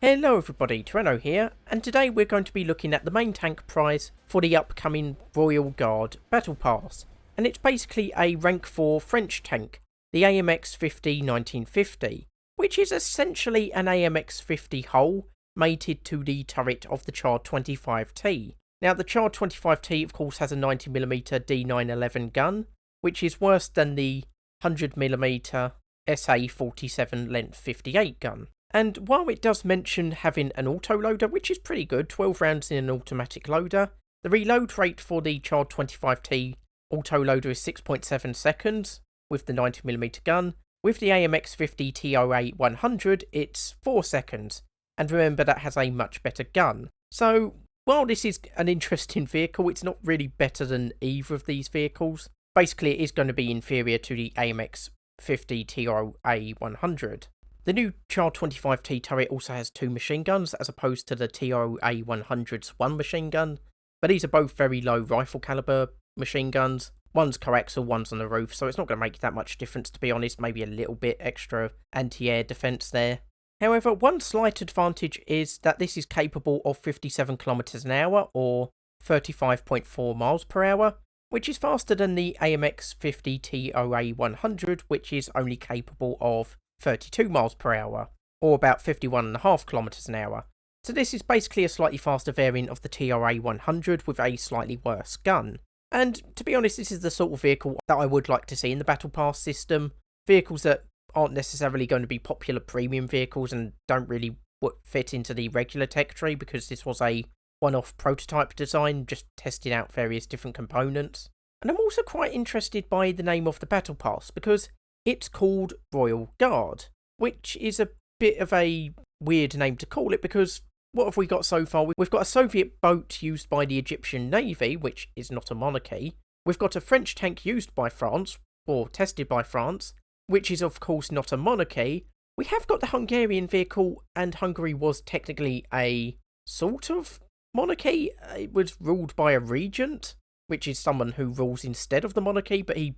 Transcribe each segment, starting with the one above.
Hello everybody, Tyranno here, and today we're going to be looking at the main tank prize for the upcoming Royal Guard Battle Pass. And it's basically a rank 4 French tank, the AMX 50 1950, which is essentially an AMX 50 hull mated to the turret of the Char 25T. Now the Char 25T of course has a 90mm D911 gun, which is worse than the 100mm SA-47 length 58 gun. And while it does mention having an autoloader, which is pretty good, 12 rounds in an automatic loader, the reload rate for the Char 25T autoloader is 6.7 seconds with the 90mm gun. With the AMX 50 TOA 100, it's 4 seconds. And remember, that has a much better gun. So, while this is an interesting vehicle, it's not really better than either of these vehicles. Basically, it is going to be inferior to the AMX 50 TOA 100. The new Char 25T turret also has 2 machine guns as opposed to the TOA 100's 1 machine gun, but these are both very low rifle caliber machine guns. One's coaxial, one's on the roof, so it's not going to make that much difference, to be honest. Maybe a little bit extra anti-air defense there. However, one slight advantage is that this is capable of 57 kilometers an hour or 35.4 miles per hour, which is faster than the AMX 50 TOA 100, which is only capable of 32 miles per hour, or about 51.5 kilometers an hour. So this is basically a slightly faster variant of the TOA 100 with a slightly worse gun. And to be honest, this is the sort of vehicle that I would like to see in the Battle Pass system. Vehicles that aren't necessarily going to be popular premium vehicles and don't really fit into the regular tech tree, because this was a one-off prototype design, just testing out various different components. And I'm also quite interested by the name of the Battle Pass, because it's called Royal Guard, which is a bit of a weird name to call it, because what have we got so far? We've got a Soviet boat used by the Egyptian Navy, which is not a monarchy. We've got a French tank used by France, or tested by France, which is of course not a monarchy. We have got the Hungarian vehicle, and Hungary was technically a sort of monarchy. It was ruled by a regent, which is someone who rules instead of the monarchy, but he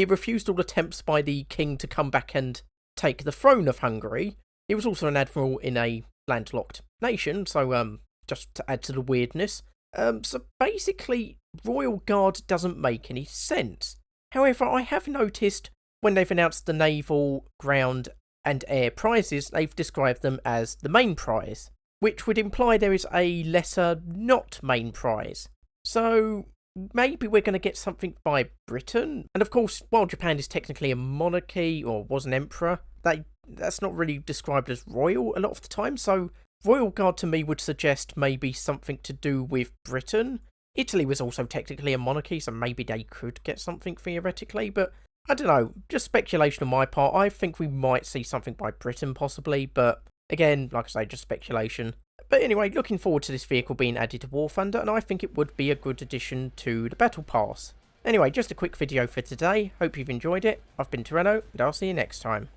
refused all attempts by the king to come back and take the throne of Hungary. He was also an admiral in a landlocked nation, so just to add to the weirdness. So basically, Royal Guard doesn't make any sense. However, I have noticed when they've announced the naval, ground and air prizes, they've described them as the main prize, which would imply there is a lesser not main prize. So maybe we're going to get something by Britain. And of course, while Japan is technically a monarchy, or was an emperor, that's not really described as royal a lot of the time. So Royal Guard to me would suggest maybe something to do with Britain. Italy was also technically a monarchy, so maybe they could get something theoretically. But I don't know, just speculation on my part. I think we might see something by Britain possibly. But again, like I say, just speculation. But anyway, looking forward to this vehicle being added to War Thunder, and I think it would be a good addition to the Battle Pass. Anyway, just a quick video for today. Hope you've enjoyed it. I've been Tyranno, and I'll see you next time.